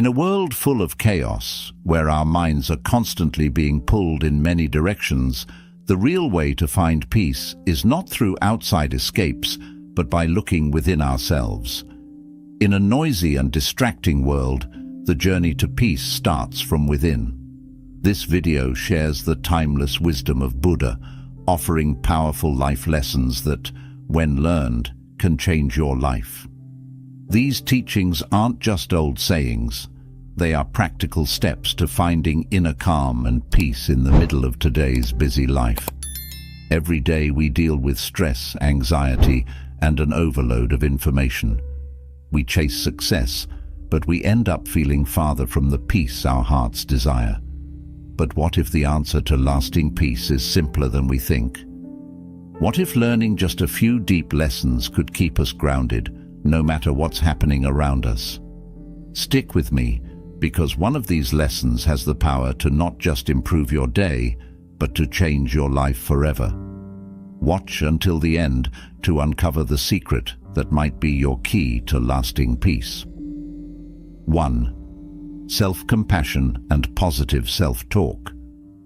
In a world full of chaos, where our minds are constantly being pulled in many directions, the real way to find peace is not through outside escapes, but by looking within ourselves. In a noisy and distracting world, the journey to peace starts from within. This video shares the timeless wisdom of Buddha, offering powerful life lessons that, when learned, can change your life. These teachings aren't just old sayings. They are practical steps to finding inner calm and peace in the middle of today's busy life. Every day we deal with stress, anxiety, and an overload of information. We chase success, but we end up feeling farther from the peace our hearts desire. But what if the answer to lasting peace is simpler than we think? What if learning just a few deep lessons could keep us grounded, no matter what's happening around us? Stick with me, because one of these lessons has the power to not just improve your day, but to change your life forever. Watch until the end to uncover the secret that might be your key to lasting peace. 1. Self-compassion and positive self-talk.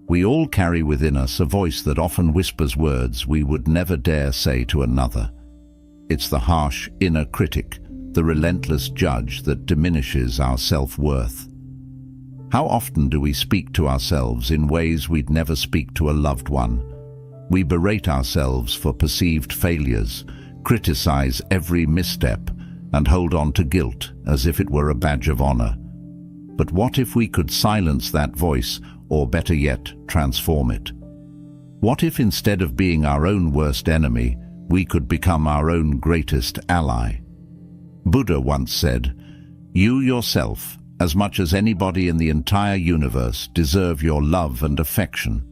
We all carry within us a voice that often whispers words we would never dare say to another. It's the harsh inner critic, the relentless judge that diminishes our self-worth. How often do we speak to ourselves in ways we'd never speak to a loved one? We berate ourselves for perceived failures, criticize every misstep, and hold on to guilt as if it were a badge of honor. But what if we could silence that voice, or better yet, transform it? What if instead of being our own worst enemy, we could become our own greatest ally? Buddha once said, "You yourself, as much as anybody in the entire universe, deserve your love and affection."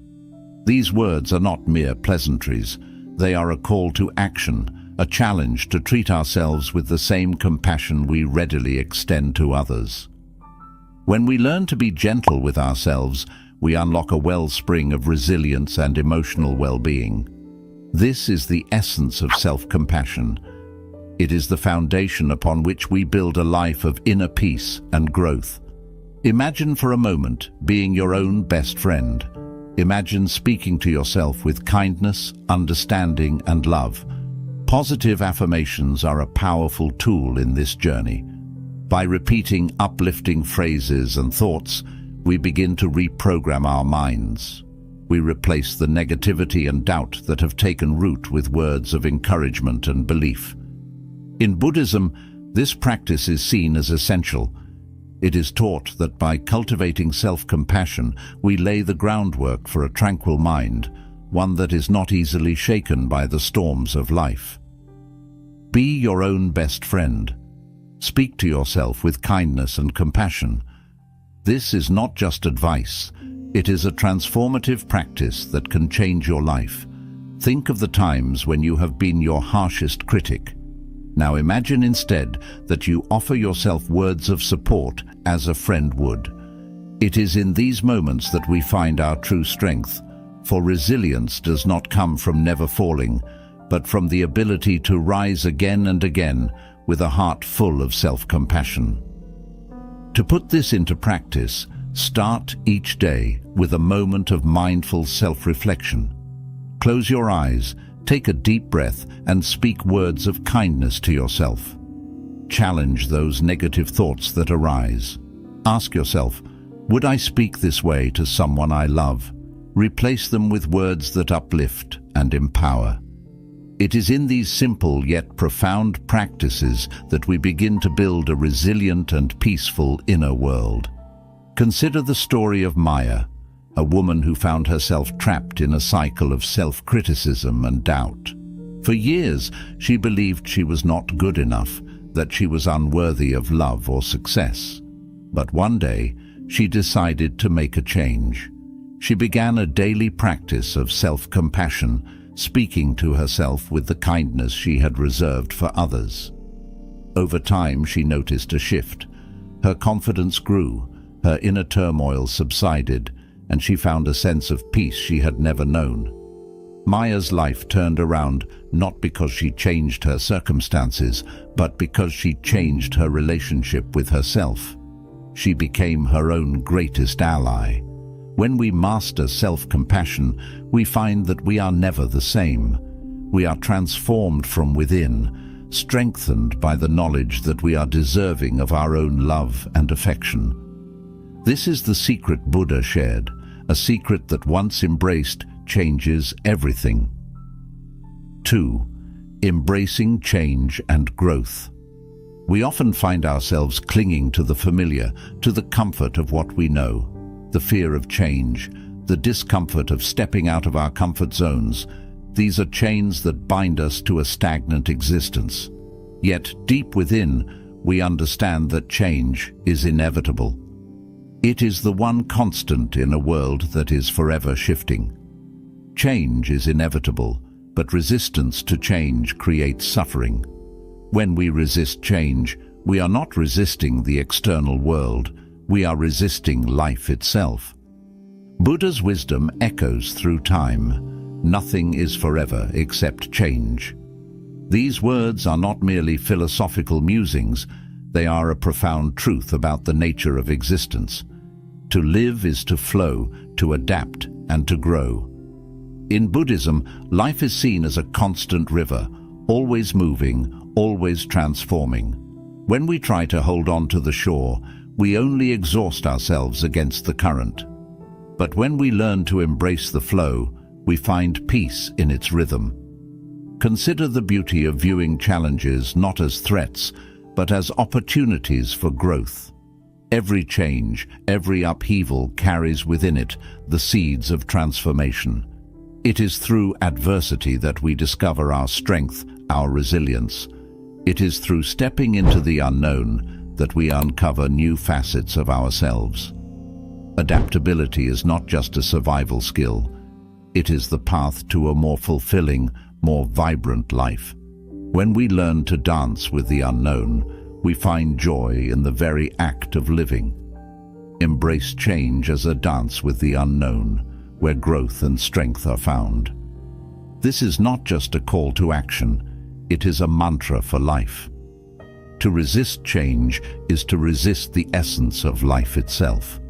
These words are not mere pleasantries. They are a call to action, a challenge to treat ourselves with the same compassion we readily extend to others. When we learn to be gentle with ourselves, we unlock a wellspring of resilience and emotional well-being. This is the essence of self-compassion. It is the foundation upon which we build a life of inner peace and growth. Imagine for a moment being your own best friend. Imagine speaking to yourself with kindness, understanding, and love. Positive affirmations are a powerful tool in this journey. By repeating uplifting phrases and thoughts, we begin to reprogram our minds. We replace the negativity and doubt that have taken root with words of encouragement and belief. In Buddhism, this practice is seen as essential. It is taught that by cultivating self-compassion, we lay the groundwork for a tranquil mind, one that is not easily shaken by the storms of life. Be your own best friend. Speak to yourself with kindness and compassion. This is not just advice. It is a transformative practice that can change your life. Think of the times when you have been your harshest critic. Now imagine instead that you offer yourself words of support as a friend would. It is in these moments that we find our true strength, for resilience does not come from never falling, but from the ability to rise again and again with a heart full of self-compassion. To put this into practice, start each day with a moment of mindful self-reflection. Close your eyes, take a deep breath, and speak words of kindness to yourself. Challenge those negative thoughts that arise. Ask yourself, would I speak this way to someone I love? Replace them with words that uplift and empower. It is in these simple yet profound practices that we begin to build a resilient and peaceful inner world. Consider the story of Maya, a woman who found herself trapped in a cycle of self-criticism and doubt. For years, she believed she was not good enough, that she was unworthy of love or success. But one day, she decided to make a change. She began a daily practice of self-compassion, speaking to herself with the kindness she had reserved for others. Over time, she noticed a shift. Her confidence grew, her inner turmoil subsided, and she found a sense of peace she had never known. Maya's life turned around not because she changed her circumstances, but because she changed her relationship with herself. She became her own greatest ally. When we master self-compassion, we find that we are never the same. We are transformed from within, strengthened by the knowledge that we are deserving of our own love and affection. This is the secret Buddha shared, a secret that once embraced changes everything. 2. Embracing change and growth. We often find ourselves clinging to the familiar, to the comfort of what we know. The fear of change, the discomfort of stepping out of our comfort zones, these are chains that bind us to a stagnant existence. Yet, deep within, we understand that change is inevitable. It is the one constant in a world that is forever shifting. Change is inevitable, but resistance to change creates suffering. When we resist change, we are not resisting the external world, we are resisting life itself. Buddha's wisdom echoes through time. Nothing is forever except change. These words are not merely philosophical musings, they are a profound truth about the nature of existence. To live is to flow, to adapt, and to grow. In Buddhism, life is seen as a constant river, always moving, always transforming. When we try to hold on to the shore, we only exhaust ourselves against the current. But when we learn to embrace the flow, we find peace in its rhythm. Consider the beauty of viewing challenges not as threats, but as opportunities for growth. Every change, every upheaval carries within it the seeds of transformation. It is through adversity that we discover our strength, our resilience. It is through stepping into the unknown that we uncover new facets of ourselves. Adaptability is not just a survival skill. It is the path to a more fulfilling, more vibrant life. When we learn to dance with the unknown, we find joy in the very act of living. Embrace change as a dance with the unknown, where growth and strength are found. This is not just a call to action, it is a mantra for life. To resist change is to resist the essence of life itself.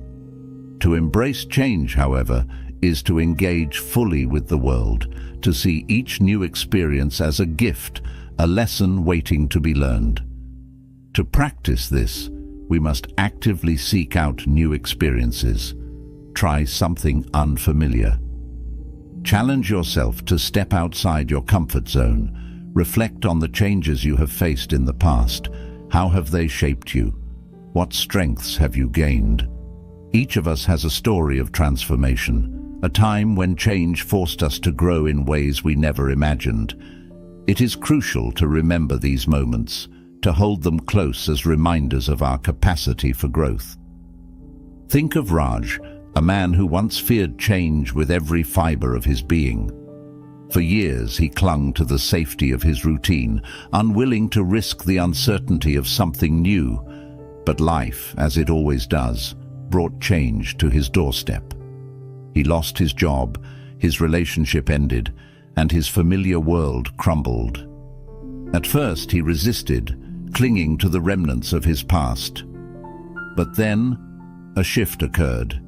To embrace change, however, is to engage fully with the world, to see each new experience as a gift, a lesson waiting to be learned. To practice this, we must actively seek out new experiences. Try something unfamiliar. Challenge yourself to step outside your comfort zone. Reflect on the changes you have faced in the past. How have they shaped you? What strengths have you gained? Each of us has a story of transformation, a time when change forced us to grow in ways we never imagined. It is crucial to remember these moments, to hold them close as reminders of our capacity for growth. Think of Raj, a man who once feared change with every fiber of his being. For years he clung to the safety of his routine, unwilling to risk the uncertainty of something new. But life, as it always does, brought change to his doorstep. He lost his job, his relationship ended, and his familiar world crumbled. At first he resisted, clinging to the remnants of his past. But then a shift occurred.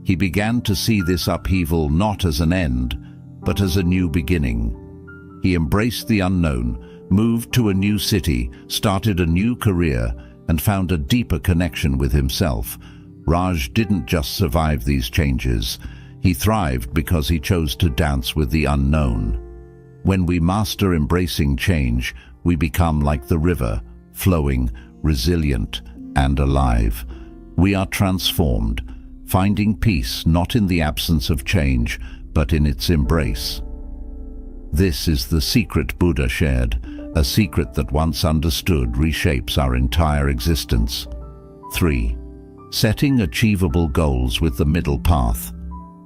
He began to see this upheaval not as an end, but as a new beginning. He embraced the unknown, moved to a new city, started a new career, and found a deeper connection with himself. Raj didn't just survive these changes. He thrived because he chose to dance with the unknown. When we master embracing change, we become like the river, flowing, resilient, and alive. We are transformed, finding peace not in the absence of change, but in its embrace. This is the secret Buddha shared, a secret that once understood reshapes our entire existence. 3. Setting achievable goals with the middle path.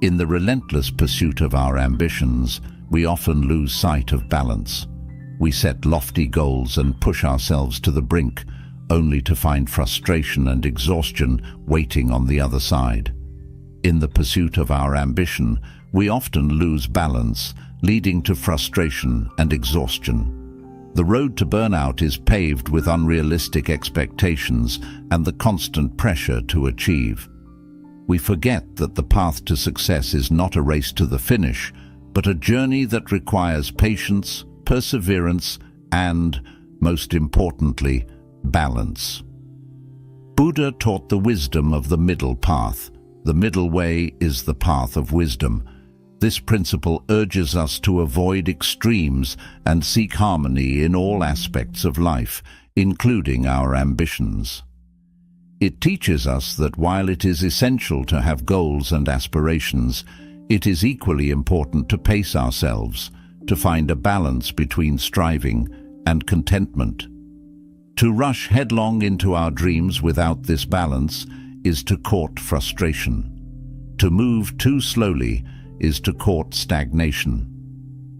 In the relentless pursuit of our ambitions, we often lose sight of balance. We set lofty goals and push ourselves to the brink, only to find frustration and exhaustion waiting on the other side. In the pursuit of our ambition, we often lose balance, leading to frustration and exhaustion. The road to burnout is paved with unrealistic expectations and the constant pressure to achieve. We forget that the path to success is not a race to the finish, but a journey that requires patience, perseverance, and, most importantly, balance. Buddha taught the wisdom of the middle path. The middle way is the path of wisdom. This principle urges us to avoid extremes and seek harmony in all aspects of life, including our ambitions. It teaches us that while it is essential to have goals and aspirations, it is equally important to pace ourselves, to find a balance between striving and contentment. To rush headlong into our dreams without this balance is to court frustration. To move too slowly is to court stagnation.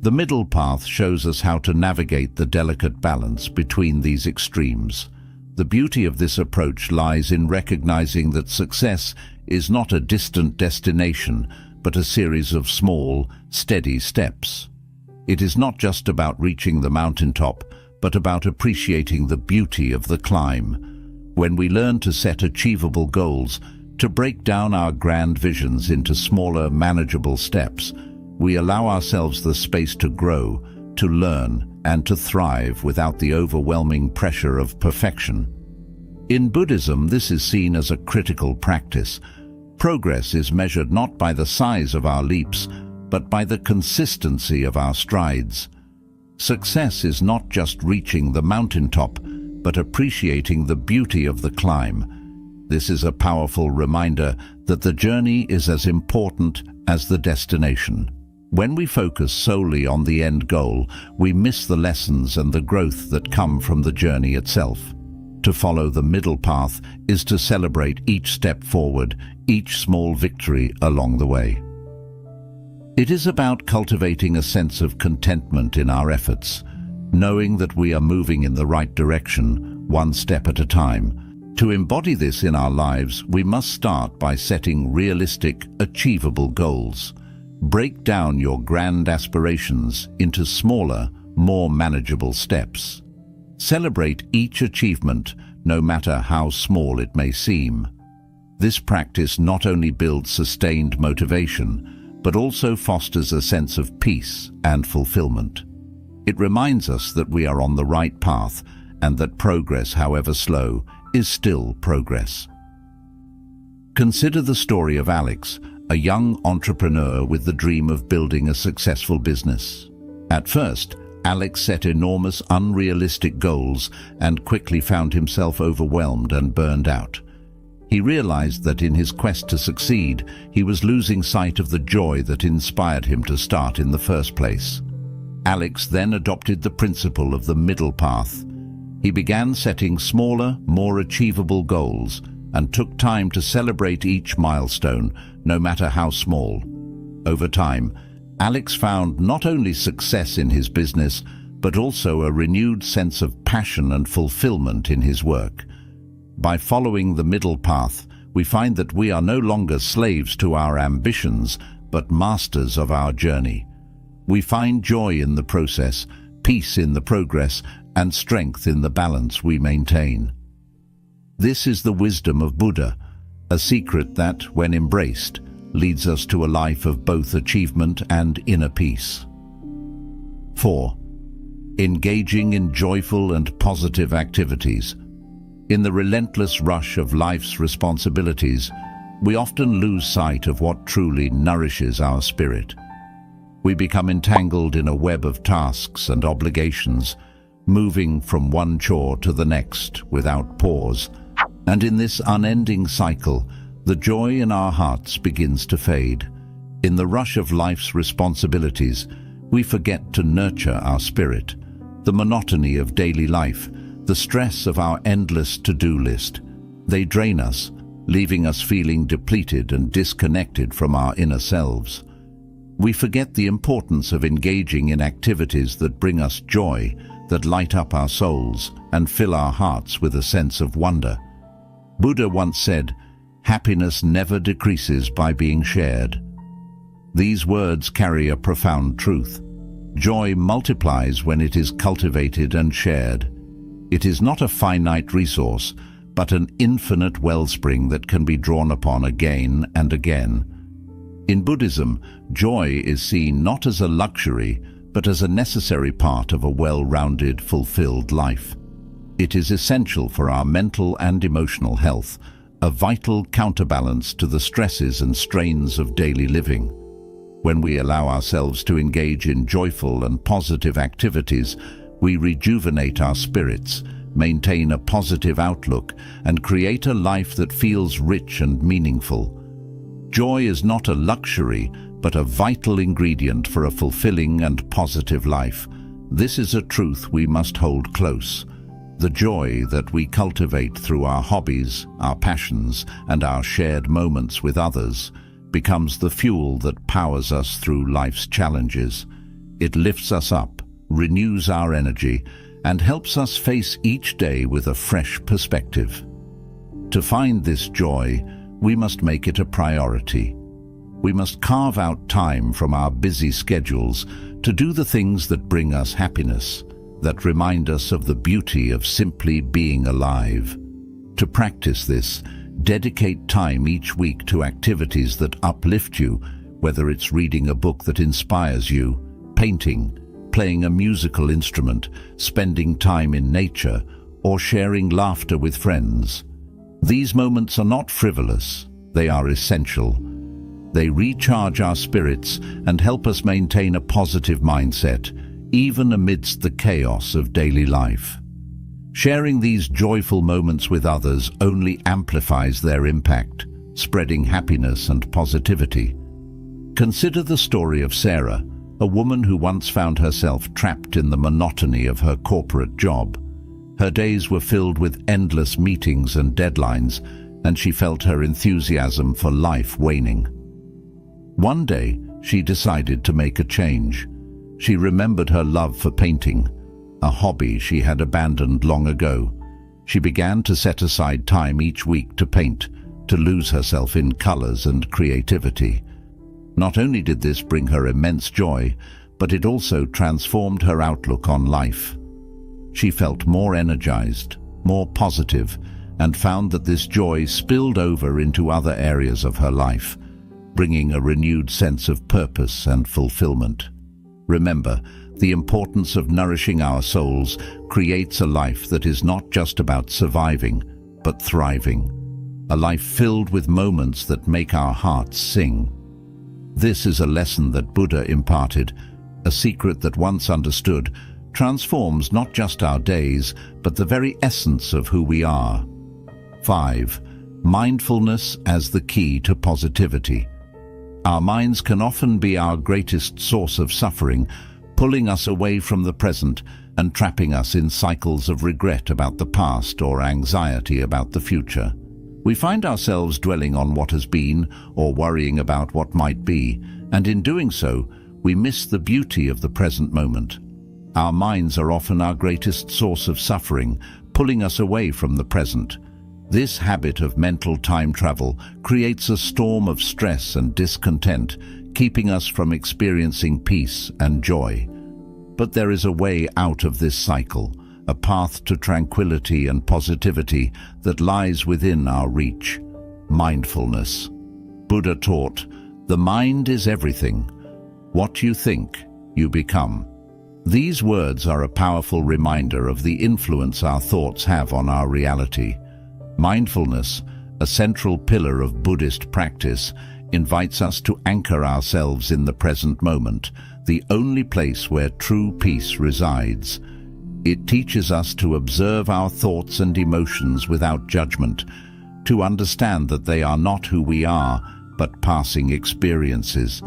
The middle path shows us how to navigate the delicate balance between these extremes. The beauty of this approach lies in recognizing that success is not a distant destination, but a series of small, steady steps. It is not just about reaching the mountaintop, but about appreciating the beauty of the climb. When we learn to set achievable goals, to break down our grand visions into smaller, manageable steps, we allow ourselves the space to grow, to learn, and to thrive without the overwhelming pressure of perfection. In Buddhism, this is seen as a critical practice. Progress is measured not by the size of our leaps, but by the consistency of our strides. Success is not just reaching the mountaintop, but appreciating the beauty of the climb. This is a powerful reminder that the journey is as important as the destination. When we focus solely on the end goal, we miss the lessons and the growth that come from the journey itself. To follow the middle path is to celebrate each step forward, each small victory along the way. It is about cultivating a sense of contentment in our efforts, knowing that we are moving in the right direction, one step at a time. To embody this in our lives, we must start by setting realistic, achievable goals. Break down your grand aspirations into smaller, more manageable steps. Celebrate each achievement, no matter how small it may seem. This practice not only builds sustained motivation, but also fosters a sense of peace and fulfillment. It reminds us that we are on the right path and that progress, however slow, is still progress. Consider the story of Alex, a young entrepreneur with the dream of building a successful business. At first, Alex set enormous, unrealistic goals and quickly found himself overwhelmed and burned out. He realized that in his quest to succeed, he was losing sight of the joy that inspired him to start in the first place. Alex then adopted the principle of the middle path. He began setting smaller, more achievable goals and took time to celebrate each milestone, no matter how small. Over time, Alex found not only success in his business, but also a renewed sense of passion and fulfillment in his work. By following the middle path, we find that we are no longer slaves to our ambitions, but masters of our journey. We find joy in the process, peace in the progress, and strength in the balance we maintain. This is the wisdom of Buddha, a secret that, when embraced, leads us to a life of both achievement and inner peace. 4. Engaging in joyful and positive activities. In the relentless rush of life's responsibilities, we often lose sight of what truly nourishes our spirit. We become entangled in a web of tasks and obligations, moving from one chore to the next without pause. And in this unending cycle, the joy in our hearts begins to fade. In the rush of life's responsibilities, we forget to nurture our spirit. The monotony of daily life, the stress of our endless to-do list, they drain us, leaving us feeling depleted and disconnected from our inner selves. We forget the importance of engaging in activities that bring us joy, that light up our souls and fill our hearts with a sense of wonder. Buddha once said, "Happiness never decreases by being shared." These words carry a profound truth. Joy multiplies when it is cultivated and shared. It is not a finite resource, but an infinite wellspring that can be drawn upon again and again. In Buddhism, joy is seen not as a luxury, but as a necessary part of a well-rounded, fulfilled life. It is essential for our mental and emotional health, a vital counterbalance to the stresses and strains of daily living. When we allow ourselves to engage in joyful and positive activities, we rejuvenate our spirits, maintain a positive outlook, and create a life that feels rich and meaningful. Joy is not a luxury, but a vital ingredient for a fulfilling and positive life. This is a truth we must hold close. The joy that we cultivate through our hobbies, our passions, and our shared moments with others becomes the fuel that powers us through life's challenges. It lifts us up, renews our energy, and helps us face each day with a fresh perspective. To find this joy, we must make it a priority. We must carve out time from our busy schedules to do the things that bring us happiness, that remind us of the beauty of simply being alive. To practice this, dedicate time each week to activities that uplift you, whether it's reading a book that inspires you, painting, playing a musical instrument, spending time in nature, or sharing laughter with friends. These moments are not frivolous, they are essential. They recharge our spirits and help us maintain a positive mindset, even amidst the chaos of daily life. Sharing these joyful moments with others only amplifies their impact, spreading happiness and positivity. Consider the story of Sarah, a woman who once found herself trapped in the monotony of her corporate job. Her days were filled with endless meetings and deadlines, and she felt her enthusiasm for life waning. One day, she decided to make a change. She remembered her love for painting, a hobby she had abandoned long ago. She began to set aside time each week to paint, to lose herself in colors and creativity. Not only did this bring her immense joy, but it also transformed her outlook on life. She felt more energized, more positive, and found that this joy spilled over into other areas of her life, bringing a renewed sense of purpose and fulfillment. Remember, the importance of nourishing our souls creates a life that is not just about surviving, but thriving. A life filled with moments that make our hearts sing. This is a lesson that Buddha imparted, a secret that once understood transforms not just our days, but the very essence of who we are. 5. Mindfulness as the key to positivity. Our minds can often be our greatest source of suffering, pulling us away from the present and trapping us in cycles of regret about the past or anxiety about the future. We find ourselves dwelling on what has been or worrying about what might be, and in doing so, we miss the beauty of the present moment. Our minds are often our greatest source of suffering, pulling us away from the present. This habit of mental time travel creates a storm of stress and discontent, keeping us from experiencing peace and joy. But there is a way out of this cycle, a path to tranquility and positivity that lies within our reach. Mindfulness. Buddha taught, "The mind is everything. What you think, you become." These words are a powerful reminder of the influence our thoughts have on our reality. Mindfulness, a central pillar of Buddhist practice, invites us to anchor ourselves in the present moment, the only place where true peace resides. It teaches us to observe our thoughts and emotions without judgment, to understand that they are not who we are, but passing experiences.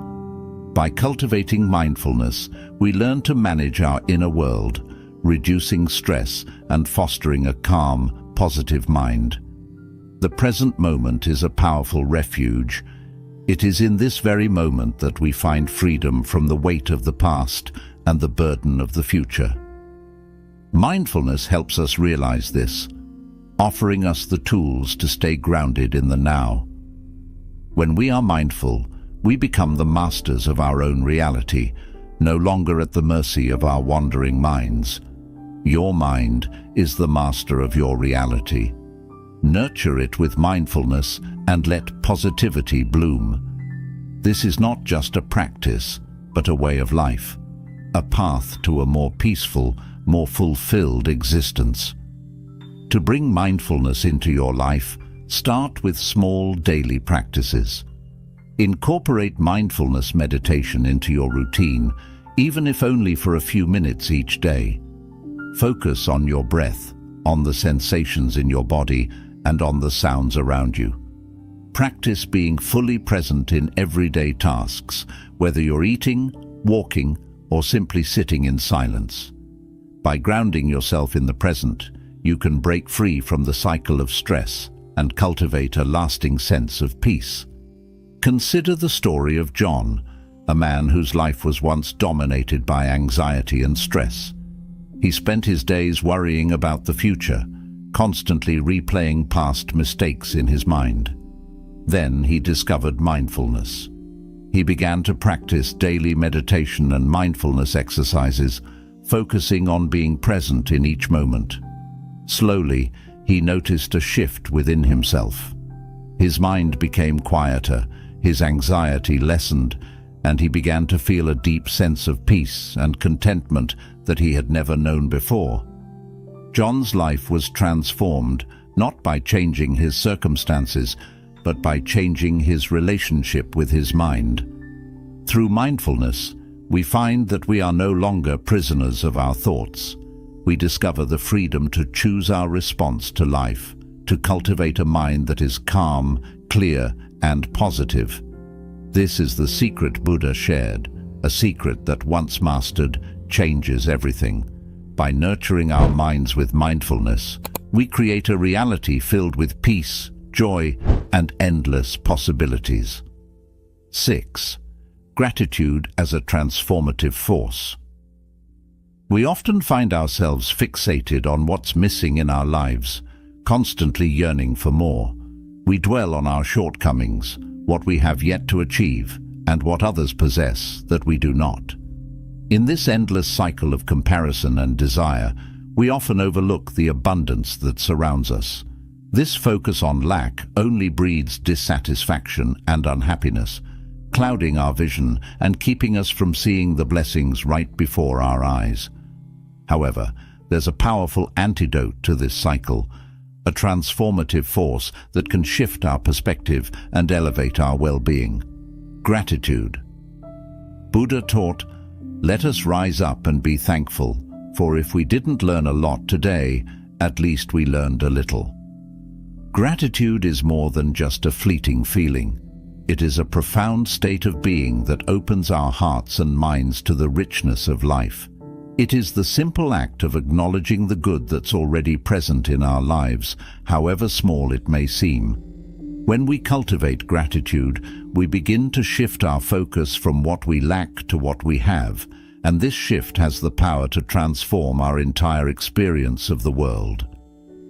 By cultivating mindfulness, we learn to manage our inner world, reducing stress and fostering a calm, positive mind. The present moment is a powerful refuge. It is in this very moment that we find freedom from the weight of the past and the burden of the future. Mindfulness helps us realize this, offering us the tools to stay grounded in the now. When we are mindful, we become the masters of our own reality, no longer at the mercy of our wandering minds. Your mind is the master of your reality. Nurture it with mindfulness and let positivity bloom. This is not just a practice, but a way of life, a path to a more peaceful, more fulfilled existence. To bring mindfulness into your life, start with small daily practices. Incorporate mindfulness meditation into your routine, even if only for a few minutes each day. Focus on your breath, on the sensations in your body, and on the sounds around you. Practice being fully present in everyday tasks, whether you're eating, walking, or simply sitting in silence. By grounding yourself in the present, you can break free from the cycle of stress and cultivate a lasting sense of peace. Consider the story of John, a man whose life was once dominated by anxiety and stress. He spent his days worrying about the future, constantly replaying past mistakes in his mind. Then he discovered mindfulness. He began to practice daily meditation and mindfulness exercises, focusing on being present in each moment. Slowly, he noticed a shift within himself. His mind became quieter, his anxiety lessened, and he began to feel a deep sense of peace and contentment that he had never known before. John's life was transformed not by changing his circumstances, but by changing his relationship with his mind. Through mindfulness, we find that we are no longer prisoners of our thoughts. We discover the freedom to choose our response to life, to cultivate a mind that is calm, clear, and positive. This is the secret Buddha shared, a secret that once mastered changes everything. By nurturing our minds with mindfulness, we create a reality filled with peace, joy, and endless possibilities. 6. Gratitude as a transformative force. We often find ourselves fixated on what's missing in our lives, constantly yearning for more. We dwell on our shortcomings, what we have yet to achieve, and what others possess that we do not. In this endless cycle of comparison and desire, we often overlook the abundance that surrounds us. This focus on lack only breeds dissatisfaction and unhappiness, clouding our vision and keeping us from seeing the blessings right before our eyes. However, there's a powerful antidote to this cycle, a transformative force that can shift our perspective and elevate our well-being. Gratitude. Buddha taught, "Let us rise up and be thankful, for if we didn't learn a lot today, at least we learned a little." Gratitude is more than just a fleeting feeling. It is a profound state of being that opens our hearts and minds to the richness of life. It is the simple act of acknowledging the good that's already present in our lives, however small it may seem. When we cultivate gratitude, we begin to shift our focus from what we lack to what we have, and this shift has the power to transform our entire experience of the world.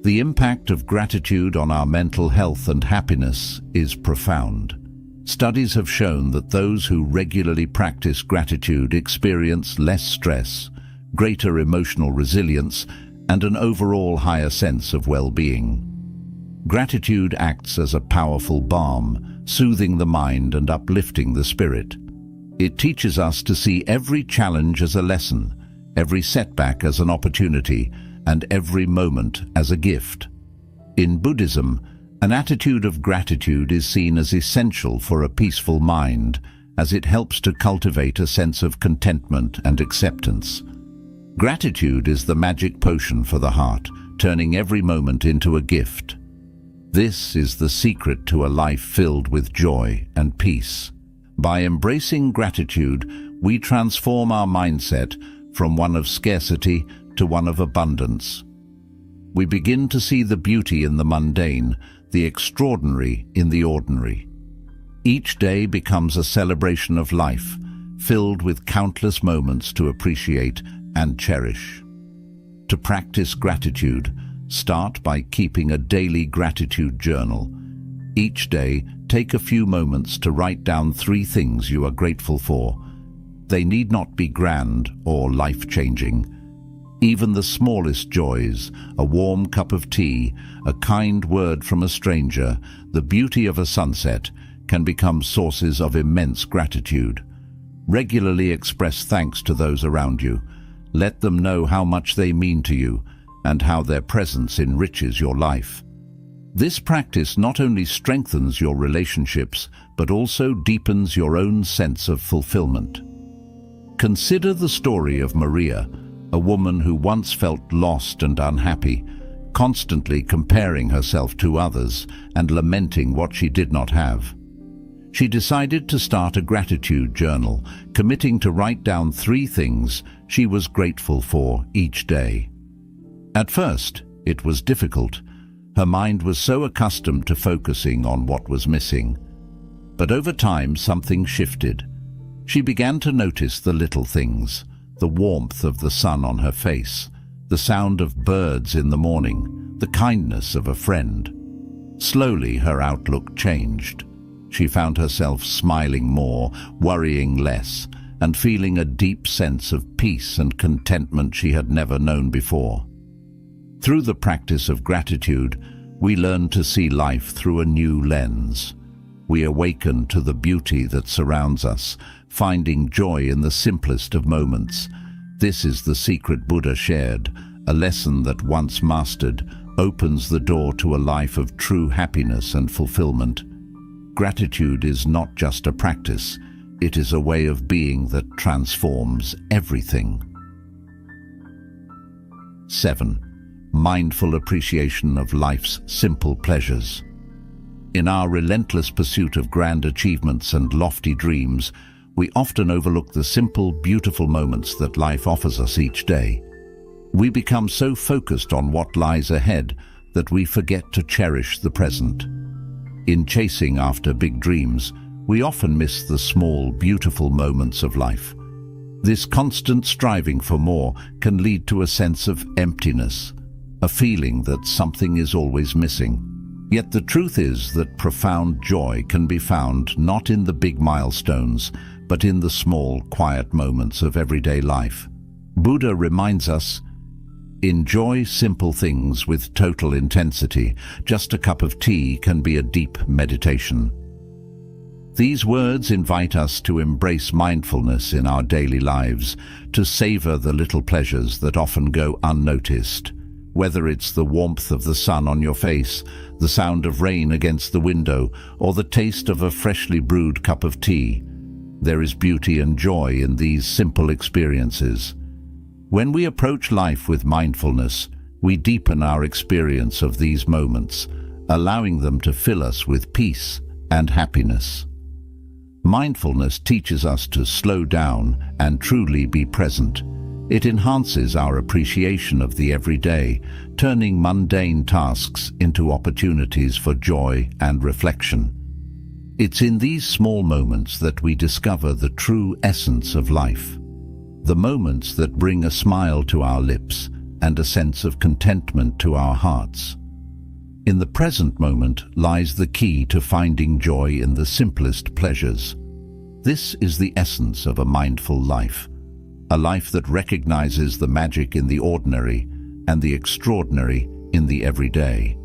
The impact of gratitude on our mental health and happiness is profound. Studies have shown that those who regularly practice gratitude experience less stress, greater emotional resilience, and an overall higher sense of well-being. Gratitude acts as a powerful balm, soothing the mind and uplifting the spirit. It teaches us to see every challenge as a lesson, every setback as an opportunity, and every moment as a gift. In Buddhism, an attitude of gratitude is seen as essential for a peaceful mind, as it helps to cultivate a sense of contentment and acceptance. Gratitude is the magic potion for the heart, turning every moment into a gift. This is the secret to a life filled with joy and peace. By embracing gratitude, we transform our mindset from one of scarcity to one of abundance. We begin to see the beauty in the mundane, the extraordinary in the ordinary. Each day becomes a celebration of life, filled with countless moments to appreciate and cherish. To practice gratitude, start by keeping a daily gratitude journal. Each day, take a few moments to write down 3 things you are grateful for. They need not be grand or life-changing. Even the smallest joys, a warm cup of tea, a kind word from a stranger, the beauty of a sunset, can become sources of immense gratitude. Regularly express thanks to those around you. Let them know how much they mean to you and how their presence enriches your life. This practice not only strengthens your relationships, but also deepens your own sense of fulfillment. Consider the story of Maria, a woman who once felt lost and unhappy, constantly comparing herself to others and lamenting what she did not have. She decided to start a gratitude journal, committing to write down 3 things she was grateful for each day. At first, it was difficult. Her mind was so accustomed to focusing on what was missing. But over time, something shifted. She began to notice the little things, the warmth of the sun on her face, the sound of birds in the morning, the kindness of a friend. Slowly, her outlook changed. She found herself smiling more, worrying less, and feeling a deep sense of peace and contentment she had never known before. Through the practice of gratitude, we learn to see life through a new lens. We awaken to the beauty that surrounds us, finding joy in the simplest of moments. This is the secret Buddha shared, a lesson that once mastered opens the door to a life of true happiness and fulfillment. Gratitude is not just a practice, it is a way of being that transforms everything. 7. Mindful appreciation of life's simple pleasures. In our relentless pursuit of grand achievements and lofty dreams, we often overlook the simple, beautiful moments that life offers us each day. We become so focused on what lies ahead that we forget to cherish the present. In chasing after big dreams, we often miss the small, beautiful moments of life. This constant striving for more can lead to a sense of emptiness, a feeling that something is always missing. Yet the truth is that profound joy can be found not in the big milestones, but in the small, quiet moments of everyday life. Buddha reminds us, enjoy simple things with total intensity. Just a cup of tea can be a deep meditation. These words invite us to embrace mindfulness in our daily lives, to savor the little pleasures that often go unnoticed. Whether it's the warmth of the sun on your face, the sound of rain against the window, or the taste of a freshly brewed cup of tea, there is beauty and joy in these simple experiences. When we approach life with mindfulness, we deepen our experience of these moments, allowing them to fill us with peace and happiness. Mindfulness teaches us to slow down and truly be present. It enhances our appreciation of the everyday, turning mundane tasks into opportunities for joy and reflection. It's in these small moments that we discover the true essence of life, the moments that bring a smile to our lips and a sense of contentment to our hearts. In the present moment lies the key to finding joy in the simplest pleasures. This is the essence of a mindful life, a life that recognizes the magic in the ordinary and the extraordinary in the everyday.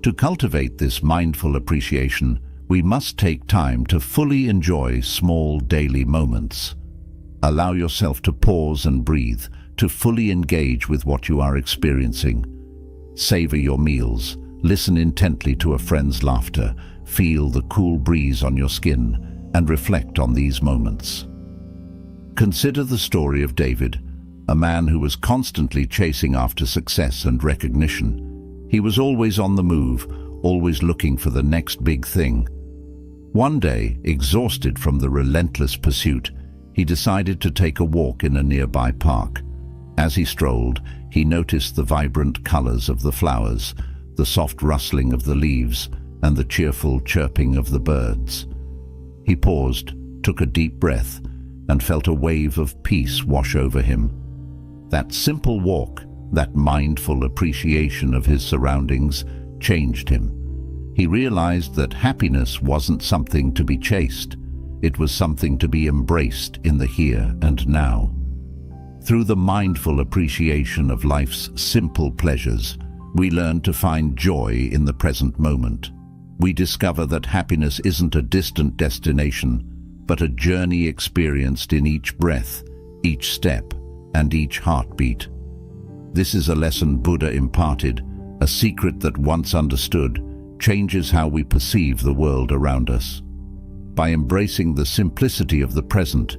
To cultivate this mindful appreciation, we must take time to fully enjoy small daily moments. Allow yourself to pause and breathe, to fully engage with what you are experiencing. Savor your meals, listen intently to a friend's laughter, feel the cool breeze on your skin, and reflect on these moments. Consider the story of David, a man who was constantly chasing after success and recognition. He was always on the move, always looking for the next big thing. One day, exhausted from the relentless pursuit, he decided to take a walk in a nearby park. As he strolled, he noticed the vibrant colors of the flowers, the soft rustling of the leaves, and the cheerful chirping of the birds. He paused, took a deep breath, and felt a wave of peace wash over him. That simple walk, that mindful appreciation of his surroundings, changed him. He realized that happiness wasn't something to be chased. It was something to be embraced in the here and now. Through the mindful appreciation of life's simple pleasures, we learn to find joy in the present moment. We discover that happiness isn't a distant destination, but a journey experienced in each breath, each step, and each heartbeat. This is a lesson Buddha imparted, a secret that once understood changes how we perceive the world around us. By embracing the simplicity of the present,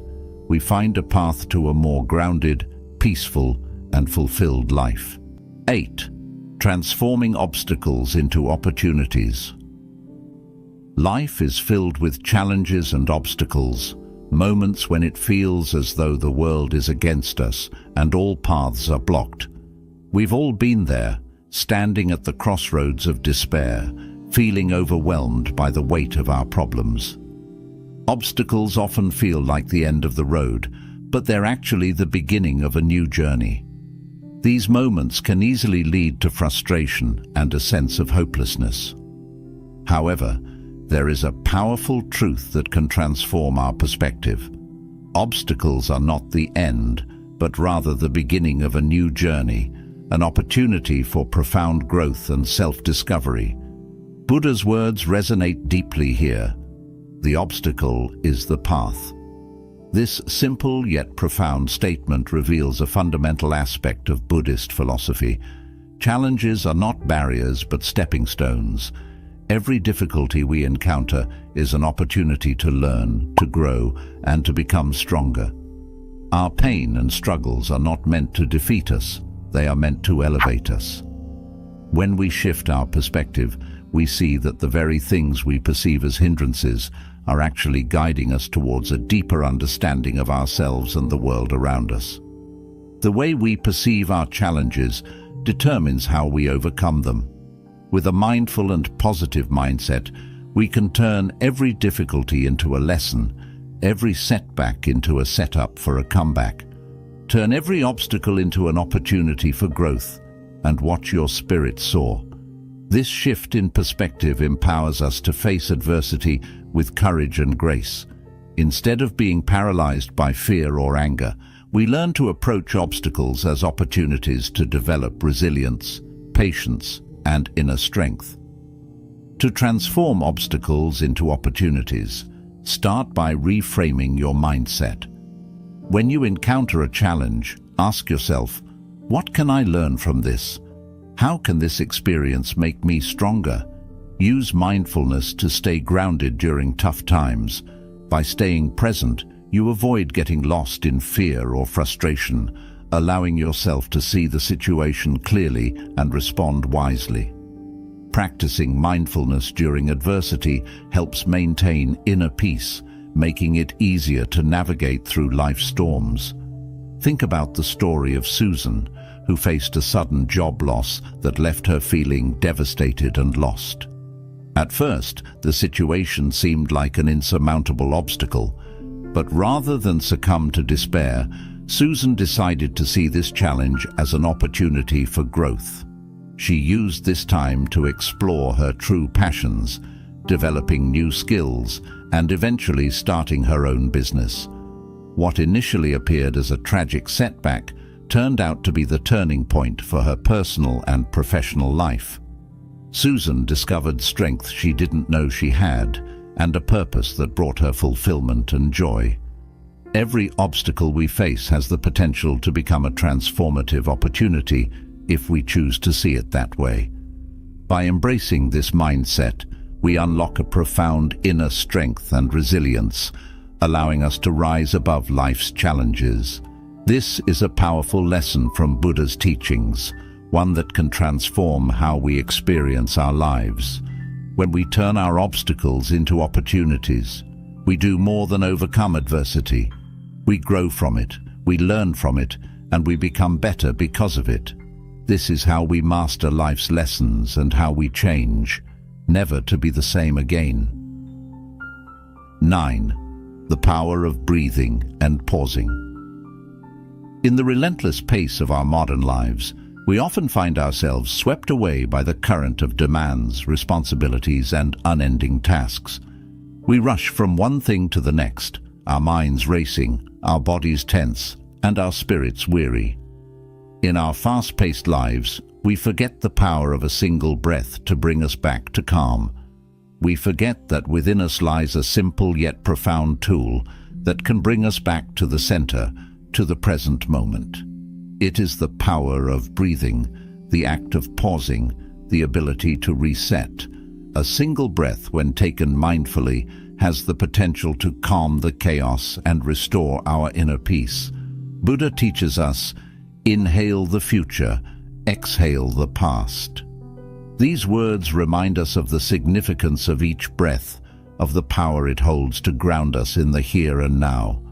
we find a path to a more grounded, peaceful, and fulfilled life. 8. Transforming obstacles into opportunities. Life is filled with challenges and obstacles, moments when it feels as though the world is against us and all paths are blocked. We've all been there, standing at the crossroads of despair, feeling overwhelmed by the weight of our problems. Obstacles often feel like the end of the road, but they're actually the beginning of a new journey. These moments can easily lead to frustration and a sense of hopelessness. However, there is a powerful truth that can transform our perspective. Obstacles are not the end, but rather the beginning of a new journey, an opportunity for profound growth and self-discovery. Buddha's words resonate deeply here. The obstacle is the path. This simple yet profound statement reveals a fundamental aspect of Buddhist philosophy. Challenges are not barriers but stepping stones. Every difficulty we encounter is an opportunity to learn, to grow, and to become stronger. Our pain and struggles are not meant to defeat us, they are meant to elevate us. When we shift our perspective, we see that the very things we perceive as hindrances are actually guiding us towards a deeper understanding of ourselves and the world around us. The way we perceive our challenges determines how we overcome them. With a mindful and positive mindset, we can turn every difficulty into a lesson, every setback into a setup for a comeback. Turn every obstacle into an opportunity for growth, and watch your spirit soar. This shift in perspective empowers us to face adversity with courage and grace. Instead of being paralyzed by fear or anger, we learn to approach obstacles as opportunities to develop resilience, patience, and inner strength. To transform obstacles into opportunities, start by reframing your mindset. When you encounter a challenge, ask yourself, what can I learn from this? How can this experience make me stronger? Use mindfulness to stay grounded during tough times. By staying present, you avoid getting lost in fear or frustration, allowing yourself to see the situation clearly and respond wisely. Practicing mindfulness during adversity helps maintain inner peace, making it easier to navigate through life's storms. Think about the story of Susan, who faced a sudden job loss that left her feeling devastated and lost. At first, the situation seemed like an insurmountable obstacle, but rather than succumb to despair, Susan decided to see this challenge as an opportunity for growth. She used this time to explore her true passions, developing new skills, and eventually starting her own business. What initially appeared as a tragic setback turned out to be the turning point for her personal and professional life. Susan discovered strength she didn't know she had, and a purpose that brought her fulfillment and joy. Every obstacle we face has the potential to become a transformative opportunity if we choose to see it that way. By embracing this mindset, we unlock a profound inner strength and resilience, allowing us to rise above life's challenges. This is a powerful lesson from Buddha's teachings, one that can transform how we experience our lives. When we turn our obstacles into opportunities, we do more than overcome adversity. We grow from it, we learn from it, and we become better because of it. This is how we master life's lessons and how we change, never to be the same again. 9. The power of breathing and pausing. In the relentless pace of our modern lives, we often find ourselves swept away by the current of demands, responsibilities, and unending tasks. We rush from one thing to the next, our minds racing, our bodies tense, and our spirits weary. In our fast-paced lives, we forget the power of a single breath to bring us back to calm. We forget that within us lies a simple yet profound tool that can bring us back to the center, to the present moment. It is the power of breathing, the act of pausing, the ability to reset. A single breath, when taken mindfully, has the potential to calm the chaos and restore our inner peace. Buddha teaches us, inhale the future, exhale the past. These words remind us of the significance of each breath, of the power it holds to ground us in the here and now.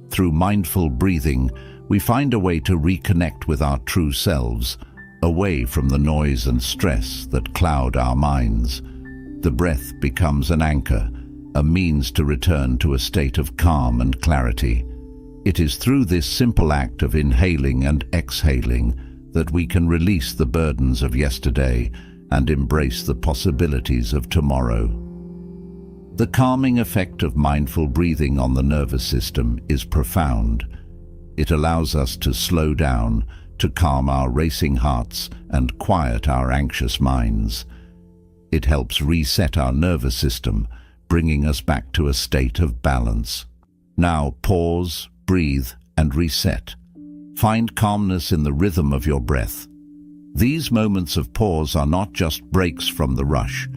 Through mindful breathing, we find a way to reconnect with our true selves, away from the noise and stress that cloud our minds. The breath becomes an anchor, a means to return to a state of calm and clarity. It is through this simple act of inhaling and exhaling that we can release the burdens of yesterday and embrace the possibilities of tomorrow. The calming effect of mindful breathing on the nervous system is profound. It allows us to slow down, to calm our racing hearts and quiet our anxious minds. It helps reset our nervous system, bringing us back to a state of balance. Now pause, breathe, and reset. Find calmness in the rhythm of your breath. These moments of pause are not just breaks from the rush.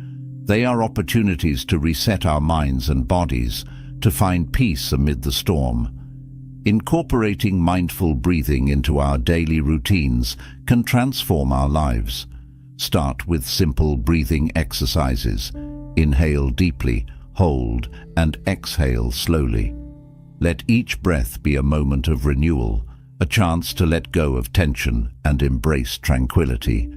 They are opportunities to reset our minds and bodies, to find peace amid the storm. Incorporating mindful breathing into our daily routines can transform our lives. Start with simple breathing exercises. Inhale deeply, hold, and exhale slowly. Let each breath be a moment of renewal, a chance to let go of tension and embrace tranquility.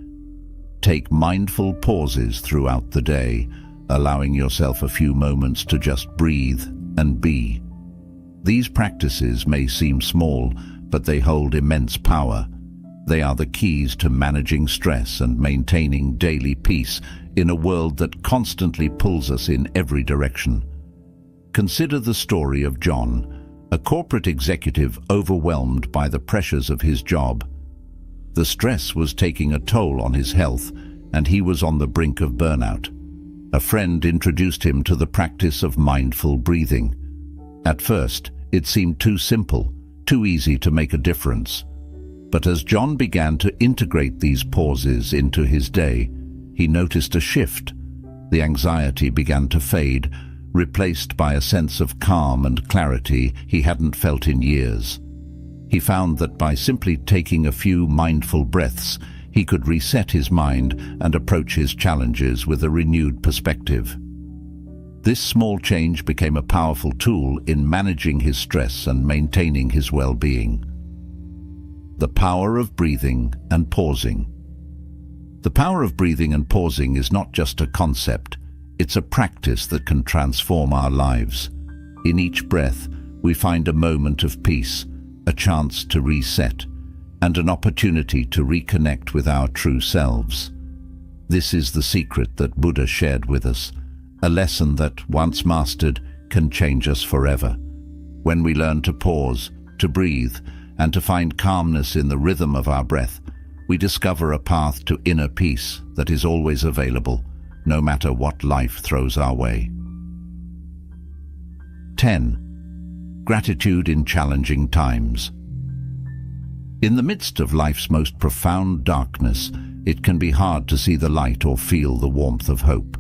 Take mindful pauses throughout the day, allowing yourself a few moments to just breathe and be. These practices may seem small, but they hold immense power. They are the keys to managing stress and maintaining daily peace in a world that constantly pulls us in every direction. Consider the story of John, a corporate executive overwhelmed by the pressures of his job. The stress was taking a toll on his health, and he was on the brink of burnout. A friend introduced him to the practice of mindful breathing. At first, it seemed too simple, too easy to make a difference. But as John began to integrate these pauses into his day, he noticed a shift. The anxiety began to fade, replaced by a sense of calm and clarity he hadn't felt in years. He found that by simply taking a few mindful breaths, he could reset his mind and approach his challenges with a renewed perspective. This small change became a powerful tool in managing his stress and maintaining his well-being. The power of breathing and pausing. The power of breathing and pausing is not just a concept, it's a practice that can transform our lives. In each breath, we find a moment of peace, a chance to reset, and an opportunity to reconnect with our true selves. This is the secret that Buddha shared with us, a lesson that, once mastered, can change us forever. When we learn to pause, to breathe, and to find calmness in the rhythm of our breath, we discover a path to inner peace that is always available, no matter what life throws our way. 10. Gratitude in challenging times. In the midst of life's most profound darkness, it can be hard to see the light or feel the warmth of hope.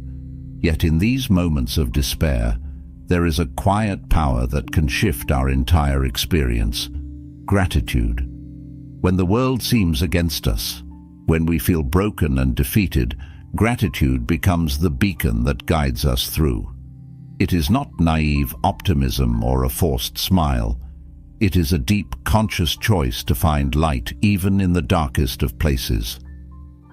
Yet in these moments of despair, there is a quiet power that can shift our entire experience. Gratitude. When the world seems against us, when we feel broken and defeated, gratitude becomes the beacon that guides us through. It is not naive optimism or a forced smile. It is a deep, conscious choice to find light even in the darkest of places.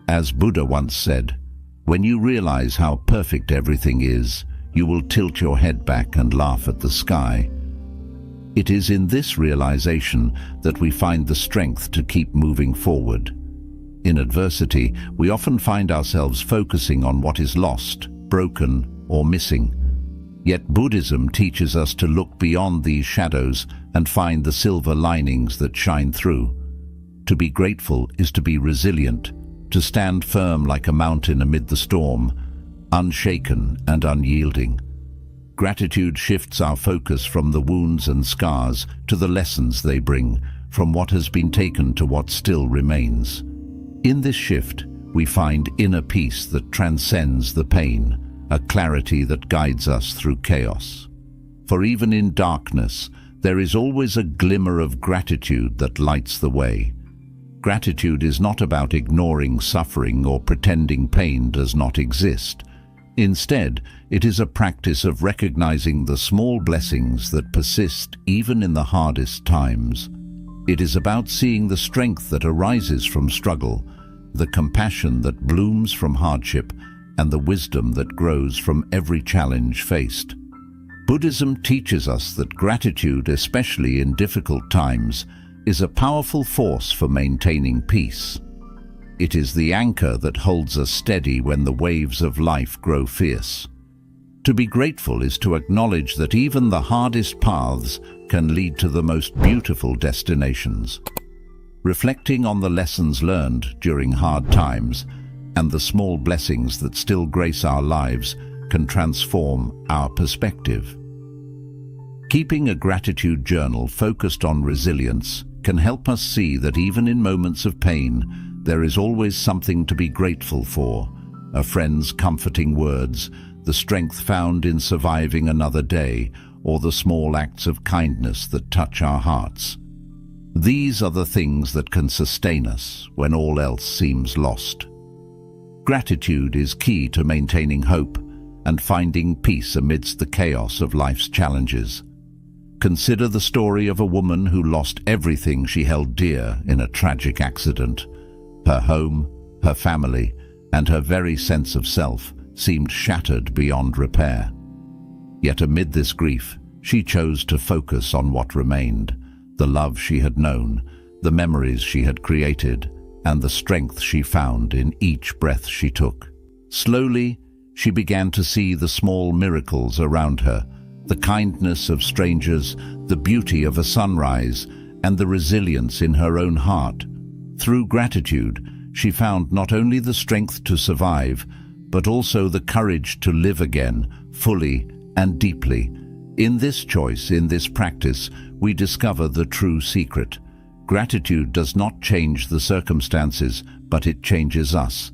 As Buddha once said, when you realize how perfect everything is, you will tilt your head back and laugh at the sky. It is in this realization that we find the strength to keep moving forward. In adversity, we often find ourselves focusing on what is lost, broken, or missing. Yet Buddhism teaches us to look beyond these shadows and find the silver linings that shine through. To be grateful is to be resilient, to stand firm like a mountain amid the storm, unshaken and unyielding. Gratitude shifts our focus from the wounds and scars to the lessons they bring, from what has been taken to what still remains. In this shift, we find inner peace that transcends the pain, a clarity that guides us through chaos. For even in darkness, there is always a glimmer of gratitude that lights the way. Gratitude is not about ignoring suffering or pretending pain does not exist. Instead, it is a practice of recognizing the small blessings that persist even in the hardest times. It is about seeing the strength that arises from struggle, the compassion that blooms from hardship, and the wisdom that grows from every challenge faced. Buddhism teaches us that gratitude, especially in difficult times, is a powerful force for maintaining peace. It is the anchor that holds us steady when the waves of life grow fierce. To be grateful is to acknowledge that even the hardest paths can lead to the most beautiful destinations. Reflecting on the lessons learned during hard times and the small blessings that still grace our lives can transform our perspective. Keeping a gratitude journal focused on resilience can help us see that even in moments of pain, there is always something to be grateful for: a friend's comforting words, the strength found in surviving another day, or the small acts of kindness that touch our hearts. These are the things that can sustain us when all else seems lost. Gratitude is key to maintaining hope and finding peace amidst the chaos of life's challenges. Consider the story of a woman who lost everything she held dear in a tragic accident. Her home, her family, and her very sense of self seemed shattered beyond repair. Yet amid this grief, she chose to focus on what remained: the love she had known, the memories she had created, and the strength she found in each breath she took. Slowly, she began to see the small miracles around her: the kindness of strangers, the beauty of a sunrise, and the resilience in her own heart. Through gratitude, she found not only the strength to survive, but also the courage to live again, fully and deeply. In this choice, in this practice, we discover the true secret. Gratitude does not change the circumstances, but it changes us.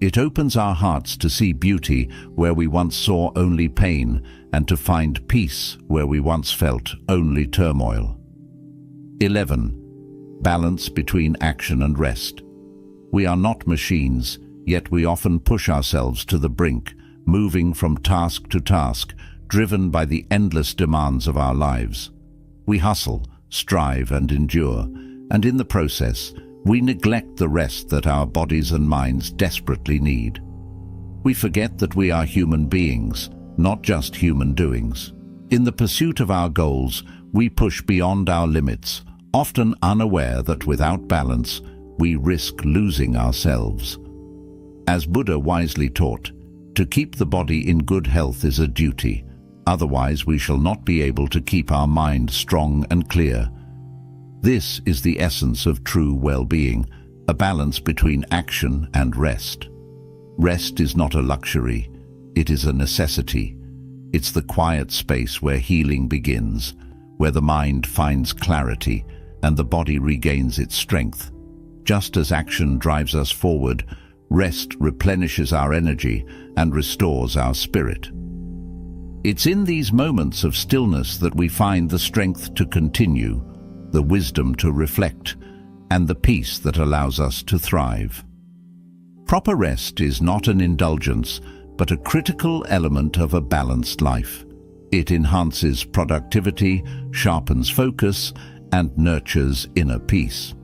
It opens our hearts to see beauty where we once saw only pain, and to find peace where we once felt only turmoil. 11. Balance between action and rest. We are not machines, yet we often push ourselves to the brink, moving from task to task, driven by the endless demands of our lives. We hustle, strive, and endure, and in the process, we neglect the rest that our bodies and minds desperately need. We forget that we are human beings, not just human doings. In the pursuit of our goals, we push beyond our limits, often unaware that without balance, we risk losing ourselves. As Buddha wisely taught, to keep the body in good health is a duty, otherwise we shall not be able to keep our mind strong and clear. This is the essence of true well-being, a balance between action and rest. Rest is not a luxury, it is a necessity. It's the quiet space where healing begins, where the mind finds clarity and the body regains its strength. Just as action drives us forward, rest replenishes our energy and restores our spirit. It's in these moments of stillness that we find the strength to continue, the wisdom to reflect, and the peace that allows us to thrive. Proper rest is not an indulgence, but a critical element of a balanced life. It enhances productivity, sharpens focus, and nurtures inner peace.